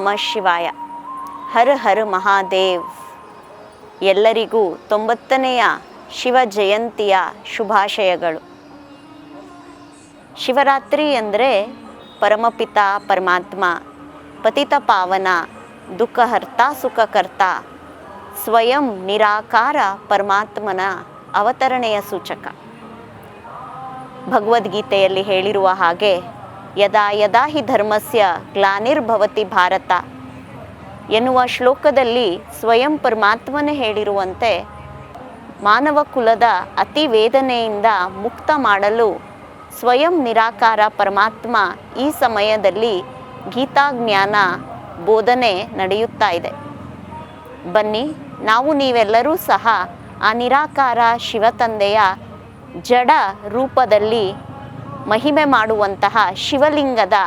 ನಮಃ ಶಿವಾಯ. ಹರ ಹರ ಮಹಾದೇವ್. ಎಲ್ಲರಿಗೂ 90ನೆಯ ಶಿವ ಜಯಂತಿಯ ಶುಭಾಶಯಗಳು. ಶಿವರಾತ್ರಿ ಅಂದರೆ ಪರಮಪಿತ ಪರಮಾತ್ಮ, ಪತಿತ ಪಾವನ, ದುಃಖಹರ್ತ ಸುಖಕರ್ತ, ಸ್ವಯಂ ನಿರಾಕಾರ ಪರಮಾತ್ಮನ ಅವತರಣೆಯ ಸೂಚಕ. ಭಗವದ್ಗೀತೆಯಲ್ಲಿ ಹೇಳಿರುವ ಹಾಗೆ ಯದಾ ಯದಾ ಹಿ ಧರ್ಮಸ್ಯ ಗ್ಲಾನಿರ್ಭವತಿ ಭಾರತ ಎನ್ನುವ ಶ್ಲೋಕದಲ್ಲಿ ಸ್ವಯಂ ಪರಮಾತ್ಮನೇ ಹೇಳಿರುವಂತೆ ಮಾನವ ಕುಲದ ಅತಿ ವೇದನೆಯಿಂದ ಮುಕ್ತ ಮಾಡಲು ಸ್ವಯಂ ನಿರಾಕಾರ ಪರಮಾತ್ಮ ಈ ಸಮಯದಲ್ಲಿ ಗೀತಾಜ್ಞಾನ ಬೋಧನೆ ನಡೆಯುತ್ತಾ ಇದೆ. ಬನ್ನಿ, ನಾವು ನೀವೆಲ್ಲರೂ ಸಹ ಆ ನಿರಾಕಾರ ಶಿವತಂದೆಯ ಜಡ ರೂಪದಲ್ಲಿ ಮಹಿಮೆ ಮಾಡುವಂತಹ ಶಿವಲಿಂಗದ,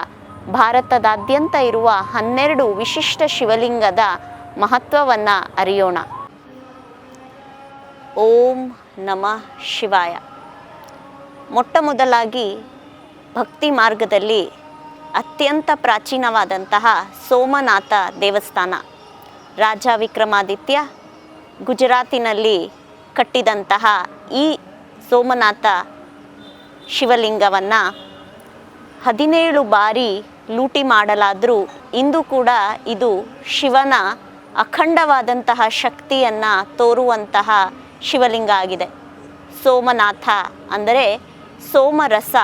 ಭಾರತದಾದ್ಯಂತ ಇರುವ 12 ವಿಶಿಷ್ಟ ಶಿವಲಿಂಗದ ಮಹತ್ವವನ್ನು ಅರಿಯೋಣ. ಓಂ ನಮಃ ಶಿವಾಯ. ಮೊಟ್ಟ ಮೊದಲಾಗಿ ಭಕ್ತಿ ಮಾರ್ಗದಲ್ಲಿ ಅತ್ಯಂತ ಪ್ರಾಚೀನವಾದಂತಹ ಸೋಮನಾಥ ದೇವಸ್ಥಾನ, ರಾಜ ವಿಕ್ರಮಾದಿತ್ಯ ಗುಜರಾತಿನಲ್ಲಿ ಕಟ್ಟಿದಂತಹ ಈ ಸೋಮನಾಥ ಶಿವಲಿಂಗವನ್ನು 17 ಬಾರಿ ಲೂಟಿ ಮಾಡಲಾದರೂ ಇಂದು ಕೂಡ ಇದು ಶಿವನ ಅಖಂಡವಾದಂತಹ ಶಕ್ತಿಯನ್ನು ತೋರುವಂತಹ ಶಿವಲಿಂಗ ಆಗಿದೆ. ಸೋಮನಾಥ ಅಂದರೆ ಸೋಮರಸ,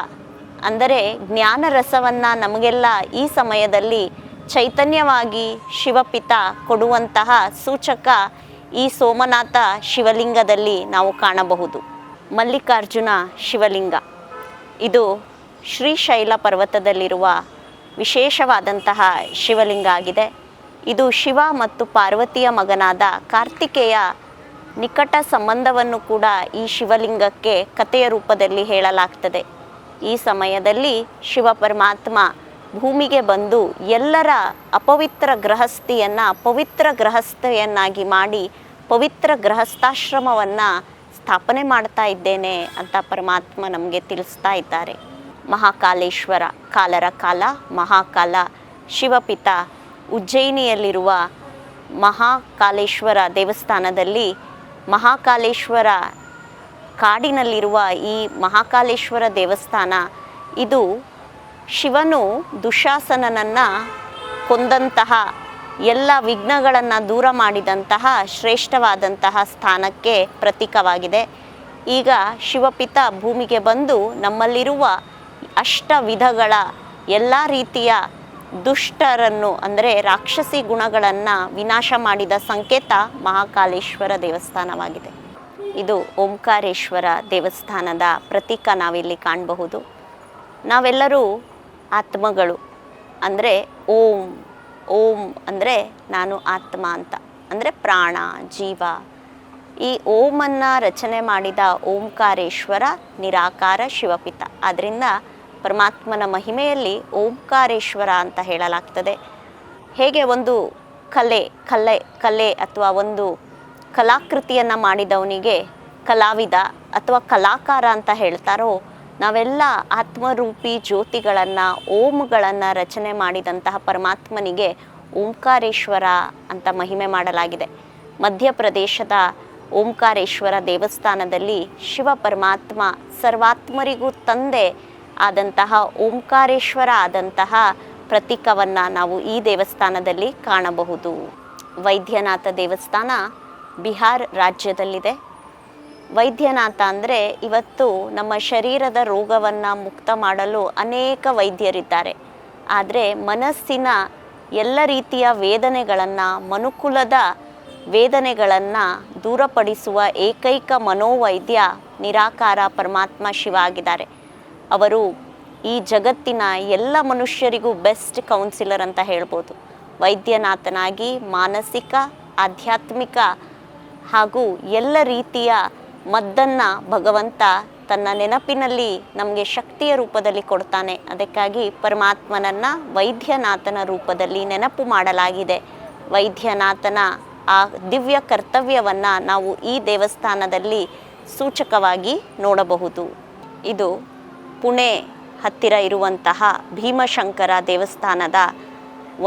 ಅಂದರೆ ಜ್ಞಾನರಸವನ್ನು ನಮಗೆಲ್ಲ ಈ ಸಮಯದಲ್ಲಿ ಚೈತನ್ಯವಾಗಿ ಶಿವಪಿತ ಕೊಡುವಂತಹ ಸೂಚಕ ಈ ಸೋಮನಾಥ ಶಿವಲಿಂಗದಲ್ಲಿ ನಾವು ಕಾಣಬಹುದು. ಮಲ್ಲಿಕಾರ್ಜುನ ಶಿವಲಿಂಗ ಇದು ಶ್ರೀಶೈಲ ಪರ್ವತದಲ್ಲಿರುವ ವಿಶೇಷವಾದಂತಹ ಶಿವಲಿಂಗ ಆಗಿದೆ. ಇದು ಶಿವ ಮತ್ತು ಪಾರ್ವತಿಯ ಮಗನಾದ ಕಾರ್ತಿಕೇಯ ನಿಕಟ ಸಂಬಂಧವನ್ನು ಕೂಡ ಈ ಶಿವಲಿಂಗಕ್ಕೆ ಕಥೆಯ ರೂಪದಲ್ಲಿ ಹೇಳಲಾಗ್ತದೆ. ಈ ಸಮಯದಲ್ಲಿ ಶಿವ ಪರಮಾತ್ಮ ಭೂಮಿಗೆ ಬಂದು ಎಲ್ಲರ ಅಪವಿತ್ರ ಗೃಹಸ್ಥಿಯನ್ನು ಪವಿತ್ರ ಗೃಹಸ್ಥೆಯನ್ನಾಗಿ ಮಾಡಿ ಪವಿತ್ರ ಗೃಹಸ್ಥಾಶ್ರಮವನ್ನು ಸ್ಥಾಪನೆ ಮಾಡ್ತಾ ಇದ್ದೇನೆ ಅಂತ ಪರಮಾತ್ಮ ನಮಗೆ ತಿಳಿಸ್ತಾ ಇದ್ದಾರೆ. ಮಹಾಕಾಲೇಶ್ವರ, ಕಾಲರ ಕಾಲ ಮಹಾಕಾಲ ಶಿವಪಿತ ಉಜ್ಜಯಿನಿಯಲ್ಲಿರುವ ಮಹಾಕಾಲೇಶ್ವರ ದೇವಸ್ಥಾನದಲ್ಲಿ ಮಹಾಕಾಲೇಶ್ವರ ಕಾಡಿನಲ್ಲಿರುವ ಈ ಮಹಾಕಾಲೇಶ್ವರ ದೇವಸ್ಥಾನ ಇದು ಶಿವನು ದುಶ್ಯಾಸನನನ್ನು ಕೊಂದಂತಹ ಎಲ್ಲ ವಿಘ್ನಗಳನ್ನು ದೂರ ಮಾಡಿದಂತಹ ಶ್ರೇಷ್ಠವಾದಂತಹ ಸ್ಥಾನಕ್ಕೆ ಪ್ರತೀಕವಾಗಿದೆ. ಈಗ ಶಿವಪಿತ ಭೂಮಿಗೆ ಬಂದು ನಮ್ಮಲ್ಲಿರುವ ಅಷ್ಟ ವಿಧಗಳ ಎಲ್ಲ ರೀತಿಯ ದುಷ್ಟರನ್ನು, ಅಂದರೆ ರಾಕ್ಷಸಿ ಗುಣಗಳನ್ನು ವಿನಾಶ ಮಾಡಿದ ಸಂಕೇತ ಮಹಾಕಾಲೇಶ್ವರ ದೇವಸ್ಥಾನವಾಗಿದೆ. ಇದು ಓಂಕಾರೇಶ್ವರ ದೇವಸ್ಥಾನದ ಪ್ರತೀಕ ನಾವಿಲ್ಲಿ ಕಾಣಬಹುದು. ನಾವೆಲ್ಲರೂ ಆತ್ಮಗಳು, ಅಂದರೆ ಓಂ ಓಂ ಅಂದರೆ ನಾನು ಆತ್ಮ ಅಂತ, ಅಂದರೆ ಪ್ರಾಣ ಜೀವ. ಈ ಓಮನ್ನು ರಚನೆ ಮಾಡಿದ ಓಂಕಾರೇಶ್ವರ ನಿರಾಕಾರ ಶಿವಪಿತ. ಆದ್ದರಿಂದ ಪರಮಾತ್ಮನ ಮಹಿಮೆಯಲ್ಲಿ ಓಂಕಾರೇಶ್ವರ ಅಂತ ಹೇಳಲಾಗ್ತದೆ. ಹೇಗೆ ಒಂದು ಕಲೆ ಅಥವಾ ಒಂದು ಕಲಾಕೃತಿಯನ್ನು ಮಾಡಿದವನಿಗೆ ಕಲಾವಿದ ಅಥವಾ ಕಲಾಕಾರ ಅಂತ ಹೇಳ್ತಾರೋ, ನಾವೆಲ್ಲ ಆತ್ಮರೂಪಿ ಜ್ಯೋತಿಗಳನ್ನು, ಓಂಗಳನ್ನು ರಚನೆ ಮಾಡಿದಂತಹ ಪರಮಾತ್ಮನಿಗೆ ಓಂಕಾರೇಶ್ವರ ಅಂತ ಮಹಿಮೆ ಮಾಡಲಾಗಿದೆ. ಮಧ್ಯಪ್ರದೇಶದ ಓಂಕಾರೇಶ್ವರ ದೇವಸ್ಥಾನದಲ್ಲಿ ಶಿವ ಪರಮಾತ್ಮ ಸರ್ವಾತ್ಮರಿಗೂ ತಂದೆ ಆದಂತಹ ಓಂಕಾರೇಶ್ವರ ಆದಂತಹ ಪ್ರತೀಕವನ್ನು ನಾವು ಈ ದೇವಸ್ಥಾನದಲ್ಲಿ ಕಾಣಬಹುದು. ವೈದ್ಯನಾಥ ದೇವಸ್ಥಾನ ಬಿಹಾರ್ ರಾಜ್ಯದಲ್ಲಿದೆ. ವೈದ್ಯನಾಥ ಅಂದರೆ ಇವತ್ತು ನಮ್ಮ ಶರೀರದ ರೋಗವನ್ನು ಮುಕ್ತ ಮಾಡಲು ಅನೇಕ ವೈದ್ಯರಿದ್ದಾರೆ. ಆದರೆ ಮನಸ್ಸಿನ ಎಲ್ಲ ರೀತಿಯ ವೇದನೆಗಳನ್ನು, ಮನುಕುಲದ ವೇದನೆಗಳನ್ನು ದೂರಪಡಿಸುವ ಏಕೈಕ ಮನೋವೈದ್ಯ ನಿರಾಕಾರ ಪರಮಾತ್ಮ ಶಿವ ಆಗಿದ್ದಾರೆ. ಅವರು ಈ ಜಗತ್ತಿನ ಎಲ್ಲ ಮನುಷ್ಯರಿಗೂ ಬೆಸ್ಟ್ ಕೌನ್ಸಿಲರ್ ಅಂತ ಹೇಳ್ಬೋದು. ವೈದ್ಯನಾಥನಾಗಿ ಮಾನಸಿಕ, ಆಧ್ಯಾತ್ಮಿಕ ಹಾಗೂ ಎಲ್ಲ ರೀತಿಯ ಮದ್ದನ್ನು ಭಗವಂತ ತನ್ನ ನೆನಪಿನಲ್ಲಿ ನಮಗೆ ಶಕ್ತಿಯ ರೂಪದಲ್ಲಿ ಕೊಡ್ತಾನೆ. ಅದಕ್ಕಾಗಿ ಪರಮಾತ್ಮನನ್ನು ವೈದ್ಯನಾಥನ ರೂಪದಲ್ಲಿ ನೆನಪು ಮಾಡಲಾಗಿದೆ. ವೈದ್ಯನಾಥನ ಆ ದಿವ್ಯ ಕರ್ತವ್ಯವನ್ನು ನಾವು ಈ ದೇವಸ್ಥಾನದಲ್ಲಿ ಸೂಚಕವಾಗಿ ನೋಡಬಹುದು. ಇದು ಪುಣೆ ಹತ್ತಿರ ಇರುವಂತಹ ಭೀಮಶಂಕರ ದೇವಸ್ಥಾನದ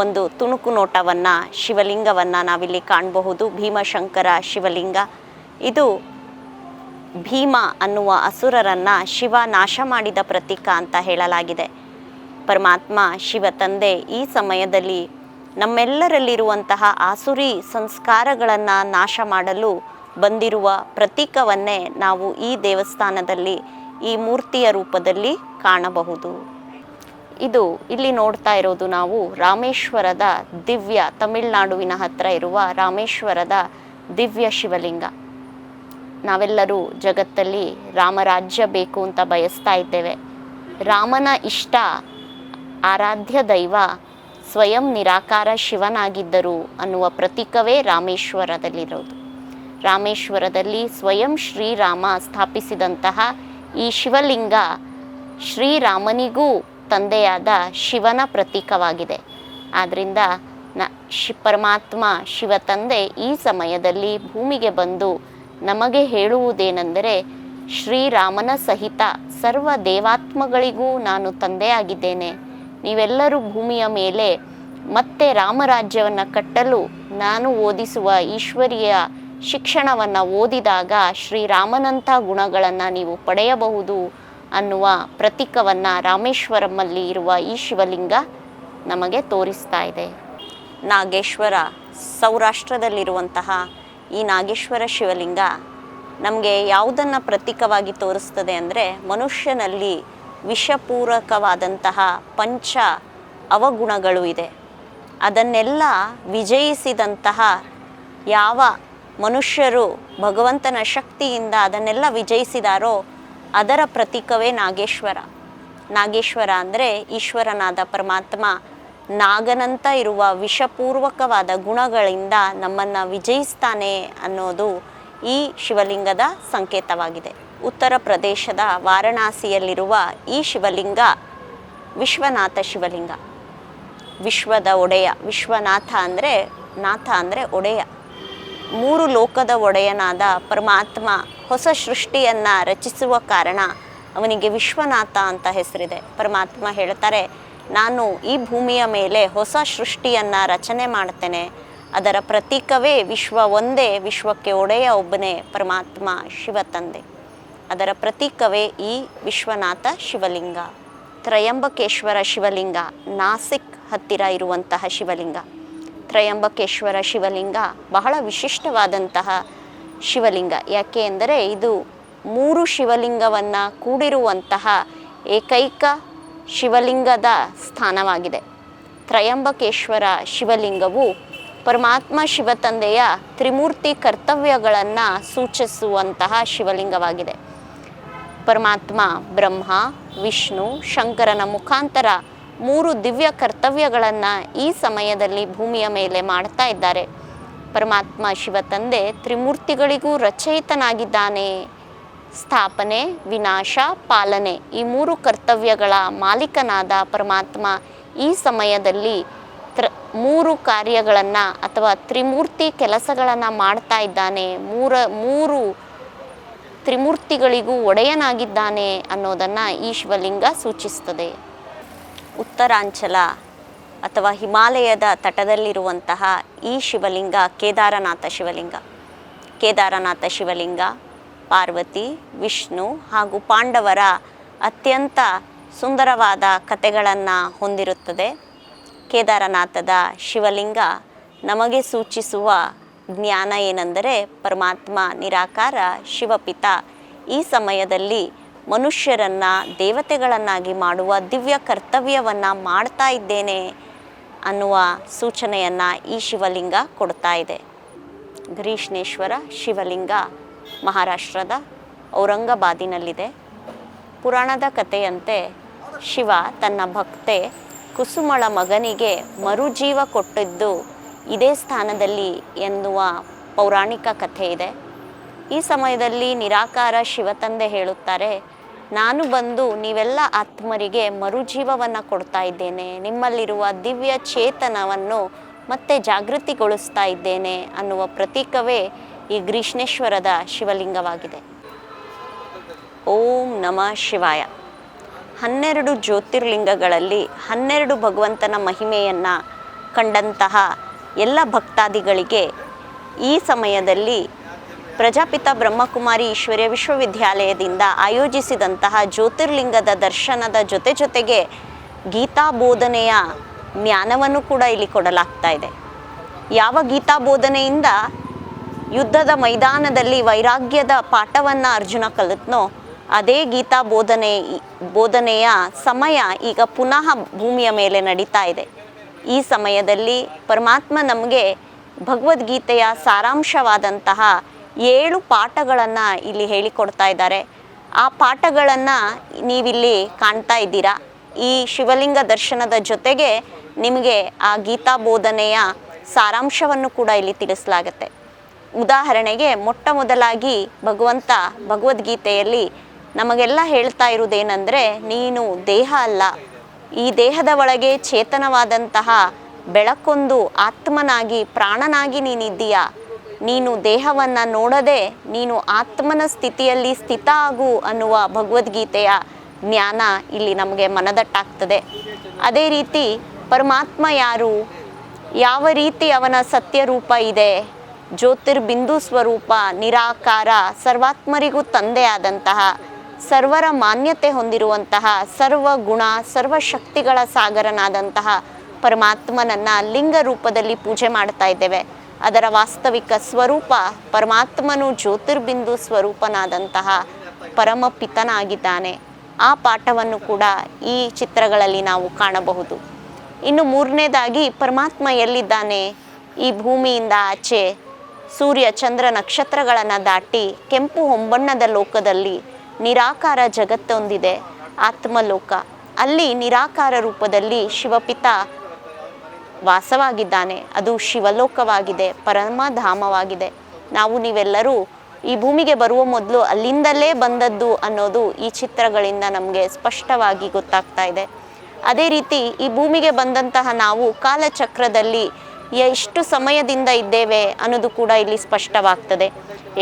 ಒಂದು ತುಣುಕು ನೋಟವನ್ನು ಶಿವಲಿಂಗವನ್ನು ನಾವಿಲ್ಲಿ ಕಾಣಬಹುದು. ಭೀಮಶಂಕರ ಶಿವಲಿಂಗ. ಇದು ಭೀಮ ಅನ್ನುವ ಅಸುರರನ್ನು ಶಿವ ನಾಶ ಮಾಡಿದ ಪ್ರತೀಕ ಅಂತ ಹೇಳಲಾಗಿದೆ. ಪರಮಾತ್ಮ ಶಿವ ತಂದೆ ಈ ಸಮಯದಲ್ಲಿ ನಮ್ಮೆಲ್ಲರಲ್ಲಿರುವಂತಹ ಆಸುರಿ ಸಂಸ್ಕಾರಗಳನ್ನು ನಾಶ ಮಾಡಲು ಬಂದಿರುವ ಪ್ರತೀಕವನ್ನೇ ನಾವು ಈ ದೇವಸ್ಥಾನದಲ್ಲಿ ಈ ಮೂರ್ತಿಯ ರೂಪದಲ್ಲಿ ಕಾಣಬಹುದು. ಇದು ಇಲ್ಲಿ ನೋಡ್ತಾ ಇರೋದು ನಾವು ರಾಮೇಶ್ವರದ ದಿವ್ಯ, ತಮಿಳುನಾಡುವಿನ ಹತ್ತಿರ ಇರುವ ರಾಮೇಶ್ವರದ ದಿವ್ಯ ಶಿವಲಿಂಗ. ನಾವೆಲ್ಲರೂ ಜಗತ್ತಲ್ಲಿ ರಾಮರಾಜ್ಯ ಬೇಕು ಅಂತ ಬಯಸ್ತಾ ಇದ್ದೇವೆ. ರಾಮನ ಇಷ್ಟ ಆರಾಧ್ಯ ದೈವ ಸ್ವಯಂ ನಿರಾಕಾರ ಶಿವನಾಗಿದ್ದರು ಅನ್ನುವ ಪ್ರತೀಕವೇ ರಾಮೇಶ್ವರದಲ್ಲಿರೋದು. ರಾಮೇಶ್ವರದಲ್ಲಿ ಸ್ವಯಂ ಶ್ರೀರಾಮ ಸ್ಥಾಪಿಸಿದಂತಹ ಈ ಶಿವಲಿಂಗ ಶ್ರೀರಾಮನಿಗೂ ತಂದೆಯಾದ ಶಿವನ ಪ್ರತೀಕವಾಗಿದೆ. ಆದ್ದರಿಂದ ಪರಮಾತ್ಮ ಶಿವ ತಂದೆ ಈ ಸಮಯದಲ್ಲಿ ಭೂಮಿಗೆ ಬಂದು ನಮಗೆ ಹೇಳುವುದೇನೆಂದರೆ, ಶ್ರೀರಾಮನ ಸಹಿತ ಸರ್ವ ದೇವಾತ್ಮಗಳಿಗೂ ನಾನು ತಂದೆಯಾಗಿದ್ದೇನೆ. ನೀವೆಲ್ಲರೂ ಭೂಮಿಯ ಮೇಲೆ ಮತ್ತೆ ರಾಮರಾಜ್ಯವನ್ನು ಕಟ್ಟಲು ನಾನು ಓದಿಸುವ ಈಶ್ವರೀಯ ಶಿಕ್ಷಣವನ್ನು ಓದಿದಾಗ ಶ್ರೀರಾಮನಂಥ ಗುಣಗಳನ್ನು ನೀವು ಪಡೆಯಬಹುದು ಅನ್ನುವ ಪ್ರತೀಕವನ್ನು ರಾಮೇಶ್ವರಮಲ್ಲಿ ಇರುವ ಈ ಶಿವಲಿಂಗ ನಮಗೆ ತೋರಿಸ್ತಾ ಇದೆ. ನಾಗೇಶ್ವರ, ಸೌರಾಷ್ಟ್ರದಲ್ಲಿರುವಂತಹ ಈ ನಾಗೇಶ್ವರ ಶಿವಲಿಂಗ ನಮಗೆ ಯಾವುದನ್ನು ಪ್ರತೀಕವಾಗಿ ತೋರಿಸ್ತದೆ ಅಂದರೆ, ಮನುಷ್ಯನಲ್ಲಿ ವಿಷಪೂರಕವಾದಂತಹ ಪಂಚ ಅವಗುಣಗಳು ಇದೆ. ಅದನ್ನೆಲ್ಲ ವಿಜಯಿಸಿದಂತಹ ಯಾವ ಮನುಷ್ಯರು ಭಗವಂತನ ಶಕ್ತಿಯಿಂದ ಅದನ್ನೆಲ್ಲ ವಿಜಯಿಸಿದಾರೋ ಅದರ ಪ್ರತೀಕವೇ ನಾಗೇಶ್ವರ. ನಾಗೇಶ್ವರ ಅಂದರೆ ಈಶ್ವರನಾದ ಪರಮಾತ್ಮ ನಾಗನಂತ ಇರುವ ವಿಷಪೂರ್ವಕವಾದ ಗುಣಗಳಿಂದ ನಮ್ಮನ್ನು ವಿಜಯಿಸ್ತಾನೆ ಅನ್ನೋದು ಈ ಶಿವಲಿಂಗದ ಸಂಕೇತವಾಗಿದೆ. ಉತ್ತರ ಪ್ರದೇಶದ ವಾರಣಾಸಿಯಲ್ಲಿರುವ ಈ ಶಿವಲಿಂಗ ವಿಶ್ವನಾಥ ಶಿವಲಿಂಗ. ವಿಶ್ವದ ಒಡೆಯ, ವಿಶ್ವನಾಥ ಅಂದರೆ ನಾಥ ಅಂದರೆ ಒಡೆಯ. ಮೂರು ಲೋಕದ ಒಡೆಯನಾದ ಪರಮಾತ್ಮ ಹೊಸ ಸೃಷ್ಟಿಯನ್ನು ರಚಿಸುವ ಕಾರಣ ಅವನಿಗೆ ವಿಶ್ವನಾಥ ಅಂತ ಹೆಸರಿದೆ. ಪರಮಾತ್ಮ ಹೇಳ್ತಾರೆ, ನಾನು ಈ ಭೂಮಿಯ ಮೇಲೆ ಹೊಸ ಸೃಷ್ಟಿಯನ್ನು ರಚನೆ ಮಾಡ್ತೇನೆ. ಅದರ ಪ್ರತೀಕವೇ ವಿಶ್ವ ಒಂದೇ, ವಿಶ್ವಕ್ಕೆ ಒಡೆಯ ಒಬ್ಬನೇ ಪರಮಾತ್ಮ ಶಿವ ತಂದೆ. ಅದರ ಪ್ರತೀಕವೇ ಈ ವಿಶ್ವನಾಥ ಶಿವಲಿಂಗ. ತ್ರಯಂಬಕೇಶ್ವರ ಶಿವಲಿಂಗ, ನಾಸಿಕ್ ಹತ್ತಿರ ಇರುವಂತಹ ಶಿವಲಿಂಗ. ತ್ರಯಂಬಕೇಶ್ವರ ಶಿವಲಿಂಗ ಬಹಳ ವಿಶಿಷ್ಟವಾದಂತಹ ಶಿವಲಿಂಗ. ಯಾಕೆ ಎಂದರೆ ಇದು 3 ಶಿವಲಿಂಗವನ್ನು ಕೂಡಿರುವಂತಹ ಏಕೈಕ ಶಿವಲಿಂಗದ ಸ್ಥಾನವಾಗಿದೆ. ತ್ರಯಂಬಕೇಶ್ವರ ಶಿವಲಿಂಗವು ಪರಮಾತ್ಮ ಶಿವ ತಂದೆಯ ತ್ರಿಮೂರ್ತಿ ಕರ್ತವ್ಯಗಳನ್ನು ಸೂಚಿಸುವಂತಹ ಶಿವಲಿಂಗವಾಗಿದೆ. ಪರಮಾತ್ಮ ಬ್ರಹ್ಮ, ವಿಷ್ಣು, ಶಂಕರನ ಮುಖಾಂತರ 3 ದಿವ್ಯ ಕರ್ತವ್ಯಗಳನ್ನು ಈ ಸಮಯದಲ್ಲಿ ಭೂಮಿಯ ಮೇಲೆ ಮಾಡ್ತಾ ಇದ್ದಾರೆ. ಪರಮಾತ್ಮ ಶಿವ ತಂದೆ ತ್ರಿಮೂರ್ತಿಗಳಿಗೂ ರಚಯಿತನಾಗಿದ್ದಾನೆ. ಸ್ಥಾಪನೆ, ವಿನಾಶ, ಪಾಲನೆ ಈ 3 ಕರ್ತವ್ಯಗಳ ಮಾಲೀಕನಾದ ಪರಮಾತ್ಮ ಈ ಸಮಯದಲ್ಲಿ 3 ಕಾರ್ಯಗಳನ್ನು ಅಥವಾ ತ್ರಿಮೂರ್ತಿ ಕೆಲಸಗಳನ್ನು ಮಾಡ್ತಾ ಇದ್ದಾನೆ. 3 ತ್ರಿಮೂರ್ತಿಗಳಿಗೂ ಒಡೆಯನಾಗಿದ್ದಾನೆ ಅನ್ನೋದನ್ನು ಈ ಶಿವಲಿಂಗ ಸೂಚಿಸ್ತದೆ. ಉತ್ತರಾಂಚಲ ಅಥವಾ ಹಿಮಾಲಯದ ತಟದಲ್ಲಿರುವಂತಹ ಈ ಶಿವಲಿಂಗ ಕೇದಾರನಾಥ ಶಿವಲಿಂಗ. ಕೇದಾರನಾಥ ಶಿವಲಿಂಗ ಪಾರ್ವತಿ, ವಿಷ್ಣು ಹಾಗೂ ಪಾಂಡವರ ಅತ್ಯಂತ ಸುಂದರವಾದ ಕಥೆಗಳನ್ನು ಹೊಂದಿರುತ್ತದೆ. ಕೇದಾರನಾಥದ ಶಿವಲಿಂಗ ನಮಗೆ ಸೂಚಿಸುವ ಜ್ಞಾನ ಏನೆಂದರೆ, ಪರಮಾತ್ಮ ನಿರಾಕಾರ ಶಿವಪಿತ ಈ ಸಮಯದಲ್ಲಿ ಮನುಷ್ಯರನ್ನು ದೇವತೆಗಳನ್ನಾಗಿ ಮಾಡುವ ದಿವ್ಯ ಕರ್ತವ್ಯವನ್ನು ಮಾಡ್ತಾ ಇದ್ದೇನೆ ಅನ್ನುವ ಸೂಚನೆಯನ್ನು ಈ ಶಿವಲಿಂಗ ಕೊಡ್ತಾ ಇದೆ. ಗ್ರೀಷ್ಣೇಶ್ವರ ಶಿವಲಿಂಗ ಮಹಾರಾಷ್ಟ್ರದ ಔರಂಗಾಬಾದಿನಲ್ಲಿದೆ. ಪುರಾಣದ ಕಥೆಯಂತೆ ಶಿವ ತನ್ನ ಭಕ್ತೆ ಕುಸುಮಳ ಮಗನಿಗೆ ಮರುಜೀವ ಕೊಟ್ಟಿದ್ದು ಇದೇ ಸ್ಥಾನದಲ್ಲಿ ಎನ್ನುವ ಪೌರಾಣಿಕ ಕಥೆ ಇದೆ. ಈ ಸಮಯದಲ್ಲಿ ನಿರಾಕಾರ ಶಿವತಂದೆ ಹೇಳುತ್ತಾರೆ, ನಾನು ಬಂದು ನೀವೆಲ್ಲ ಆತ್ಮರಿಗೆ ಮರುಜೀವವನ್ನು ಕೊಡ್ತಾ ಇದ್ದೇನೆ, ನಿಮ್ಮಲ್ಲಿರುವ ದಿವ್ಯ ಚೇತನವನ್ನು ಮತ್ತೆ ಜಾಗೃತಿಗೊಳಿಸ್ತಾ ಇದ್ದೇನೆ ಅನ್ನುವ ಪ್ರತೀಕವೇ ಈ ಗ್ರೀಷ್ಣೇಶ್ವರದ ಶಿವಲಿಂಗವಾಗಿದೆ. ಓಂ ನಮಃ ಶಿವಾಯ. 12 ಜ್ಯೋತಿರ್ಲಿಂಗಗಳಲ್ಲಿ 12 ಭಗವಂತನ ಮಹಿಮೆಯನ್ನು ಕಂಡಂತಹ ಎಲ್ಲ ಭಕ್ತಾದಿಗಳಿಗೆ ಈ ಸಮಯದಲ್ಲಿ ಪ್ರಜಾಪಿತ ಬ್ರಹ್ಮಕುಮಾರಿ ಈಶ್ವರ್ಯ ವಿಶ್ವವಿದ್ಯಾಲಯದಿಂದ ಆಯೋಜಿಸಿದಂತಹ ಜ್ಯೋತಿರ್ಲಿಂಗದ ದರ್ಶನದ ಜೊತೆಗೆ ಗೀತಾ ಬೋಧನೆಯ ಜ್ಞಾನವನ್ನು ಕೂಡ ಇಲ್ಲಿ ಕೊಡಲಾಗ್ತಾ ಇದೆ. ಯಾವ ಗೀತಾ ಬೋಧನೆಯಿಂದ ಯುದ್ಧದ ಮೈದಾನದಲ್ಲಿ ವೈರಾಗ್ಯದ ಪಾಠವನ್ನು ಅರ್ಜುನ ಕಲಿತ್ನೋ ಅದೇ ಗೀತಾ ಬೋಧನೆಯ ಸಮಯ ಈಗ ಪುನಃ ಭೂಮಿಯ ಮೇಲೆ ನಡೀತಾ ಇದೆ. ಈ ಸಮಯದಲ್ಲಿ ಪರಮಾತ್ಮ ನಮಗೆ ಭಗವದ್ಗೀತೆಯ ಸಾರಾಂಶವಾದಂತಹ 7 ಪಾಠಗಳನ್ನು ಇಲ್ಲಿ ಹೇಳಿಕೊಡ್ತಾ ಇದ್ದಾರೆ. ಆ ಪಾಠಗಳನ್ನು ನೀವಿಲ್ಲಿ ಕಾಣ್ತಾ ಇದ್ದೀರಾ. ಈ ಶಿವಲಿಂಗ ದರ್ಶನದ ಜೊತೆಗೆ ನಿಮಗೆ ಆ ಗೀತಾ ಬೋಧನೆಯ ಸಾರಾಂಶವನ್ನು ಕೂಡ ಇಲ್ಲಿ ತಿಳಿಸಲಾಗುತ್ತೆ. ಉದಾಹರಣೆಗೆ ಮೊಟ್ಟ ಮೊದಲಾಗಿ ಭಗವಂತ ಭಗವದ್ಗೀತೆಯಲ್ಲಿ ನಮಗೆಲ್ಲ ಹೇಳ್ತಾ ಇರುವುದೇನೆಂದರೆ, ನೀನು ದೇಹ ಅಲ್ಲ, ಈ ದೇಹದ ಒಳಗೆ ಚೇತನವಾದಂತಹ ಬೆಳಕೊಂದು ಆತ್ಮನಾಗಿ ಪ್ರಾಣನಾಗಿ ನೀನಿದ್ದೀಯಾ. ನೀನು ದೇಹವನ್ನು ನೋಡದೆ ನೀನು ಆತ್ಮನ ಸ್ಥಿತಿಯಲ್ಲಿ ಸ್ಥಿತ ಆಗು ಅನ್ನುವ ಭಗವದ್ಗೀತೆಯ ಜ್ಞಾನ ಇಲ್ಲಿ ನಮಗೆ ಮನದಟ್ಟಾಗ್ತದೆ. ಅದೇ ರೀತಿ ಪರಮಾತ್ಮ ಯಾರು, ಯಾವ ರೀತಿ ಅವನ ಸತ್ಯರೂಪ ಇದೆ, ಜ್ಯೋತಿರ್ಬಿಂದು ಸ್ವರೂಪ, ನಿರಾಕಾರ, ಸರ್ವಾತ್ಮರಿಗೂ ತಂದೆಯಾದಂತಹ, ಸರ್ವರ ಮಾನ್ಯತೆ ಹೊಂದಿರುವಂತಹ, ಸರ್ವ ಗುಣ ಸರ್ವಶಕ್ತಿಗಳ ಸಾಗರನಾದಂತಹ ಪರಮಾತ್ಮನನ್ನು ಲಿಂಗ ರೂಪದಲ್ಲಿ ಪೂಜೆ ಮಾಡ್ತಾ ಇದ್ದೇವೆ. ಅದರ ವಾಸ್ತವಿಕ ಸ್ವರೂಪ ಪರಮಾತ್ಮನು ಜ್ಯೋತಿರ್ಬಿಂದು ಸ್ವರೂಪನಾದಂತಹ ಪರಮಪಿತನಾಗಿದ್ದಾನೆ. ಆ ಪಾಠವನ್ನು ಕೂಡ ಈ ಚಿತ್ರಗಳಲ್ಲಿ ನಾವು ಕಾಣಬಹುದು. ಇನ್ನು 3ನೇದಾಗಿ ಪರಮಾತ್ಮ ಎಲ್ಲಿದ್ದಾನೆ, ಈ ಭೂಮಿಯಿಂದ ಆಚೆ ಸೂರ್ಯ ಚಂದ್ರ ನಕ್ಷತ್ರಗಳನ್ನು ದಾಟಿ ಕೆಂಪು ಹೊಂಬಣ್ಣದ ಲೋಕದಲ್ಲಿ ನಿರಾಕಾರ ಜಗತ್ತೊಂದಿದೆ, ಆತ್ಮಲೋಕ. ಅಲ್ಲಿ ನಿರಾಕಾರ ರೂಪದಲ್ಲಿ ಶಿವಪಿತ ವಾಸವಾಗಿದ್ದಾನೆ. ಅದು ಶಿವಲೋಕವಾಗಿದೆ, ಪರಮಧಾಮವಾಗಿದೆ. ನಾವು ನೀವೆಲ್ಲರೂ ಈ ಭೂಮಿಗೆ ಬರುವ ಮೊದಲು ಅಲ್ಲಿಂದಲೇ ಬಂದದ್ದು ಅನ್ನೋದು ಈ ಚಿತ್ರಗಳಿಂದ ನಮಗೆ ಸ್ಪಷ್ಟವಾಗಿ ಗೊತ್ತಾಗ್ತಾ ಇದೆ. ಅದೇ ರೀತಿ ಈ ಭೂಮಿಗೆ ಬಂದಂತಹ ನಾವು ಕಾಲಚಕ್ರದಲ್ಲಿ ಎಷ್ಟು ಸಮಯದಿಂದ ಇದ್ದೇವೆ ಅನ್ನೋದು ಕೂಡ ಇಲ್ಲಿ ಸ್ಪಷ್ಟವಾಗ್ತದೆ.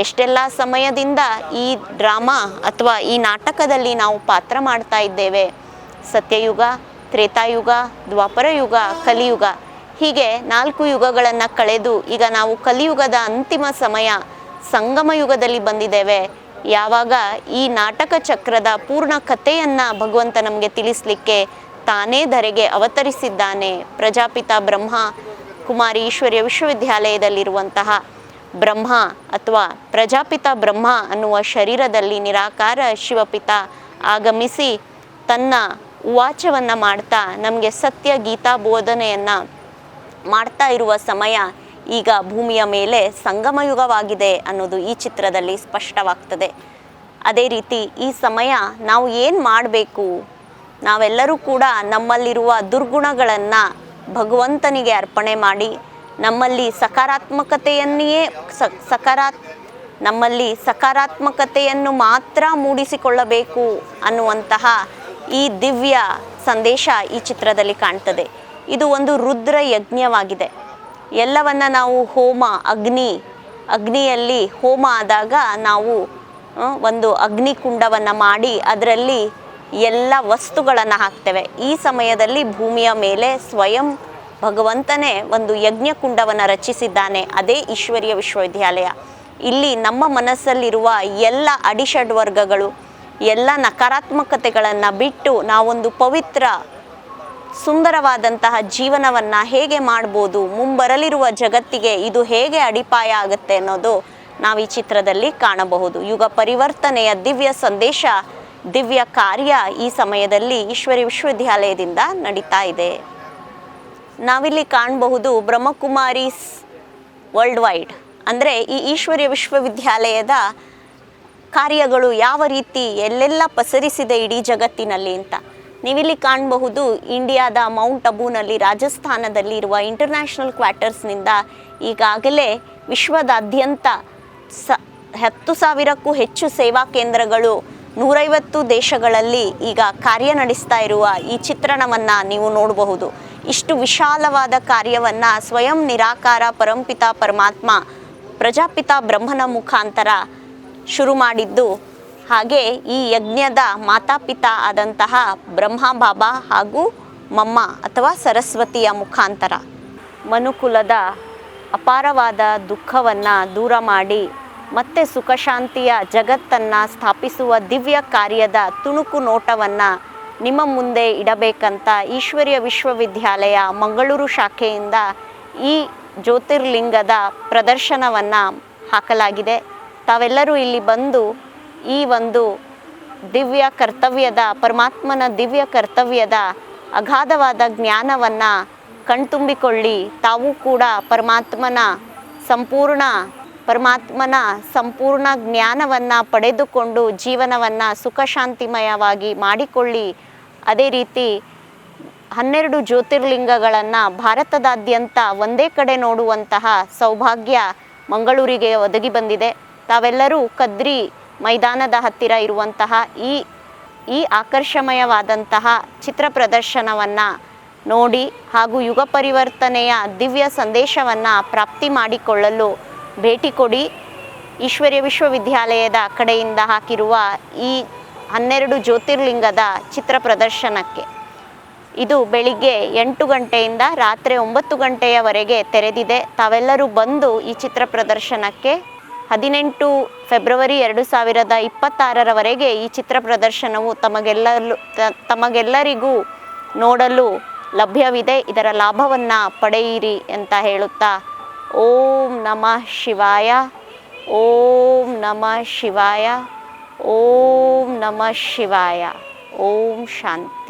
ಎಷ್ಟೆಲ್ಲ ಸಮಯದಿಂದ ಈ ಡ್ರಾಮಾ ಅಥವಾ ಈ ನಾಟಕದಲ್ಲಿ ನಾವು ಪಾತ್ರ ಮಾಡ್ತಾ ಇದ್ದೇವೆ. ಸತ್ಯಯುಗ, ತ್ರೇತಾಯುಗ, ದ್ವಾಪರ ಯುಗ, ಕಲಿಯುಗ, ಹೀಗೆ 4 ಯುಗಗಳನ್ನು ಕಳೆದು ಈಗ ನಾವು ಕಲಿಯುಗದ ಅಂತಿಮ ಸಮಯ ಸಂಗಮ ಯುಗದಲ್ಲಿ ಬಂದಿದ್ದೇವೆ. ಯಾವಾಗ ಈ ನಾಟಕ ಚಕ್ರದ ಪೂರ್ಣ ಕಥೆಯನ್ನು ಭಗವಂತ ನಮಗೆ ತಿಳಿಸ್ಲಿಕ್ಕೆ ತಾನೇ ಧರೆಗೆ ಅವತರಿಸಿದ್ದಾನೆ. ಪ್ರಜಾಪಿತ ಬ್ರಹ್ಮ ಕುಮಾರಿ ಈಶ್ವರ್ಯ ವಿಶ್ವವಿದ್ಯಾಲಯದಲ್ಲಿರುವಂತಹ ಬ್ರಹ್ಮ ಅಥವಾ ಪ್ರಜಾಪಿತ ಬ್ರಹ್ಮ ಅನ್ನುವ ಶರೀರದಲ್ಲಿ ನಿರಾಕಾರ ಶಿವಪಿತ ಆಗಮಿಸಿ ತನ್ನ ಉವಾಚವನ್ನು ಮಾಡ್ತಾ ನಮಗೆ ಸತ್ಯ ಗೀತಾ ಬೋಧನೆಯನ್ನು ಮಾಡ್ತಾ ಇರುವ ಸಮಯ ಈಗ ಭೂಮಿಯ ಮೇಲೆ ಸಂಗಮಯುಗವಾಗಿದೆ ಅನ್ನೋದು ಈ ಚಿತ್ರದಲ್ಲಿ ಸ್ಪಷ್ಟವಾಗ್ತದೆ. ಅದೇ ರೀತಿ ಈ ಸಮಯ ನಾವು ಏನು ಮಾಡಬೇಕು, ನಾವೆಲ್ಲರೂ ಕೂಡ ನಮ್ಮಲ್ಲಿರುವ ದುರ್ಗುಣಗಳನ್ನು ಭಗವಂತನಿಗೆ ಅರ್ಪಣೆ ಮಾಡಿ ನಮ್ಮಲ್ಲಿ ಸಕಾರಾತ್ಮಕತೆಯನ್ನು ಮಾತ್ರ ಮೂಡಿಸಿಕೊಳ್ಳಬೇಕು ಅನ್ನುವಂತಹ ಈ ದಿವ್ಯ ಸಂದೇಶ ಈ ಚಿತ್ರದಲ್ಲಿ ಕಾಣ್ತದೆ. ಇದು ಒಂದು ರುದ್ರ ಯಜ್ಞವಾಗಿದೆ. ಎಲ್ಲವನ್ನ ನಾವು ಅಗ್ನಿಯಲ್ಲಿ ಹೋಮ ಆದಾಗ ನಾವು ಒಂದು ಅಗ್ನಿಕುಂಡವನ್ನು ಮಾಡಿ ಅದರಲ್ಲಿ ಎಲ್ಲ ವಸ್ತುಗಳನ್ನು ಹಾಕ್ತೇವೆ. ಈ ಸಮಯದಲ್ಲಿ ಭೂಮಿಯ ಮೇಲೆ ಸ್ವಯಂ ಭಗವಂತನೇ ಒಂದು ಯಜ್ಞಕುಂಡವನ್ನು ರಚಿಸಿದ್ದಾನೆ. ಅದೇ ಈಶ್ವರ್ಯ ವಿಶ್ವವಿದ್ಯಾಲಯ. ಇಲ್ಲಿ ನಮ್ಮ ಮನಸ್ಸಲ್ಲಿರುವ ಎಲ್ಲ ಅಡಿಷಡ್ವರ್ಗಗಳು, ಎಲ್ಲ ನಕಾರಾತ್ಮಕತೆಗಳನ್ನು ಬಿಟ್ಟು ನಾವೊಂದು ಪವಿತ್ರ ಸುಂದರವಾದಂತಹ ಜೀವನವನ್ನು ಹೇಗೆ ಮಾಡ್ಬೋದು, ಮುಂಬರಲಿರುವ ಜಗತ್ತಿಗೆ ಇದು ಹೇಗೆ ಅಡಿಪಾಯ ಆಗುತ್ತೆ ಅನ್ನೋದು ನಾವು ಈ ಚಿತ್ರದಲ್ಲಿ ಕಾಣಬಹುದು. ಯುಗ ಪರಿವರ್ತನೆಯ ದಿವ್ಯ ಸಂದೇಶ, ದಿವ್ಯ ಕಾರ್ಯ ಈ ಸಮಯದಲ್ಲಿ ಈಶ್ವರ್ಯ ವಿಶ್ವವಿದ್ಯಾಲಯದಿಂದ ನಡೀತಾ ಇದೆ. ನಾವಿಲ್ಲಿ ಕಾಣಬಹುದು ಬ್ರಹ್ಮಕುಮಾರೀಸ್ ವರ್ಲ್ಡ್ ವೈಡ್, ಅಂದರೆ ಈ ಈಶ್ವರ್ಯ ವಿಶ್ವವಿದ್ಯಾಲಯದ ಕಾರ್ಯಗಳು ಯಾವ ರೀತಿ ಎಲ್ಲೆಲ್ಲ ಪಸರಿಸಿದೆ ಇಡೀ ಜಗತ್ತಿನಲ್ಲಿ ಅಂತ. ನೀವಿಲ್ಲಿ ಕಾಣಬಹುದು ಇಂಡಿಯಾದ ಮೌಂಟ್ ಅಬೂನಲ್ಲಿ ರಾಜಸ್ಥಾನದಲ್ಲಿ ಇರುವ ಇಂಟರ್ನ್ಯಾಷನಲ್ ಕ್ವಾರ್ಟರ್ಸ್ನಿಂದ ಈಗಾಗಲೇ ವಿಶ್ವದಾದ್ಯಂತ 10,000ಕ್ಕೂ ಹೆಚ್ಚು ಸೇವಾ ಕೇಂದ್ರಗಳು 150 ದೇಶಗಳಲ್ಲಿ ಈಗ ಕಾರ್ಯನಡೆಸ್ತಾ ಇರುವ ಈ ಚಿತ್ರಣವನ್ನು ನೀವು ನೋಡಬಹುದು. ಇಷ್ಟು ವಿಶಾಲವಾದ ಕಾರ್ಯವನ್ನು ಸ್ವಯಂ ನಿರಾಕಾರ ಪರಂಪಿತ ಪರಮಾತ್ಮ ಪ್ರಜಾಪಿತ ಬ್ರಹ್ಮನ ಮುಖಾಂತರ ಶುರು ಮಾಡಿದ್ದು, ಹಾಗೆ ಈ ಯಜ್ಞದ ಮಾತಾಪಿತ ಆದಂತಹ ಬ್ರಹ್ಮ ಬಾಬಾ ಹಾಗೂ ಮಮ್ಮ ಅಥವಾ ಸರಸ್ವತಿಯ ಮುಖಾಂತರ ಮನುಕುಲದ ಅಪಾರವಾದ ದುಃಖವನ್ನು ದೂರ ಮಾಡಿ ಮತ್ತೆ ಸುಖ ಶಾಂತಿಯ ಜಗತ್ತನ್ನು ಸ್ಥಾಪಿಸುವ ದಿವ್ಯ ಕಾರ್ಯದ ತುಣುಕು ನೋಟವನ್ನು ನಿಮ್ಮ ಮುಂದೆ ಇಡಬೇಕಂತ ಈಶ್ವರೀಯ ವಿಶ್ವವಿದ್ಯಾಲಯ ಮಂಗಳೂರು ಶಾಖೆಯಿಂದ ಈ ಜ್ಯೋತಿರ್ಲಿಂಗದ ಪ್ರದರ್ಶನವನ್ನು ಹಾಕಲಾಗಿದೆ. ತಾವೆಲ್ಲರೂ ಇಲ್ಲಿ ಬಂದು ಈ ಒಂದು ದಿವ್ಯ ಕರ್ತವ್ಯದ ಪರಮಾತ್ಮನ ದಿವ್ಯ ಕರ್ತವ್ಯದ ಅಗಾಧವಾದ ಜ್ಞಾನವನ್ನು ಕಣ್ತುಂಬಿಕೊಳ್ಳಿ. ತಾವು ಕೂಡ ಪರಮಾತ್ಮನ ಸಂಪೂರ್ಣ ಜ್ಞಾನವನ್ನು ಪಡೆದುಕೊಂಡು ಜೀವನವನ್ನು ಸುಖ ಶಾಂತಿಮಯವಾಗಿ ಮಾಡಿಕೊಳ್ಳಿ. ಅದೇ ರೀತಿ 12 ಜ್ಯೋತಿರ್ಲಿಂಗಗಳನ್ನು ಭಾರತದಾದ್ಯಂತ ಒಂದೇ ಕಡೆ ನೋಡುವಂತಹ ಸೌಭಾಗ್ಯ ಮಂಗಳೂರಿಗೆ ಒದಗಿ ಬಂದಿದೆ. ತಾವೆಲ್ಲರೂ ಕದ್ರಿ ಮೈದಾನದ ಹತ್ತಿರ ಇರುವಂತಹ ಈ ಆಕರ್ಷಮಯವಾದಂತಹ ಚಿತ್ರ ಪ್ರದರ್ಶನವನ್ನು ನೋಡಿ ಹಾಗೂ ಯುಗ ಪರಿವರ್ತನೆಯ ದಿವ್ಯ ಸಂದೇಶವನ್ನು ಪ್ರಾಪ್ತಿ ಮಾಡಿಕೊಳ್ಳಲು ಭೇಟಿ ಕೊಡಿ. ಈಶ್ವರೀಯ ವಿಶ್ವವಿದ್ಯಾಲಯದ ಕಡೆಯಿಂದ ಹಾಕಿರುವ ಈ 12 ಜ್ಯೋತಿರ್ಲಿಂಗದ ಚಿತ್ರ ಪ್ರದರ್ಶನಕ್ಕೆ ಇದು ಬೆಳಿಗ್ಗೆ 8 ಗಂಟೆಯಿಂದ ರಾತ್ರಿ 9 ಗಂಟೆಯವರೆಗೆ ತೆರೆದಿದೆ. ತಾವೆಲ್ಲರೂ ಬಂದು ಈ ಚಿತ್ರ ಪ್ರದರ್ಶನಕ್ಕೆ 18 ಫೆಬ್ರವರಿ 2026ರವರೆಗೆ ಈ ಚಿತ್ರ ಪ್ರದರ್ಶನವು ತಮಗೆಲ್ಲರಿಗೂ ನೋಡಲು ಲಭ್ಯವಿದೆ. ಇದರ ಲಾಭವನ್ನು ಪಡೆಯಿರಿ ಅಂತ ಹೇಳುತ್ತಾ ಓಂ ನಮಃ ಶಿವಾಯ, ಓಂ ನಮಃ ಶಿವಾಯ, ಓಂ ನಮಃ ಶಿವಾಯ, ಓಂ ಶಾಂತಿ.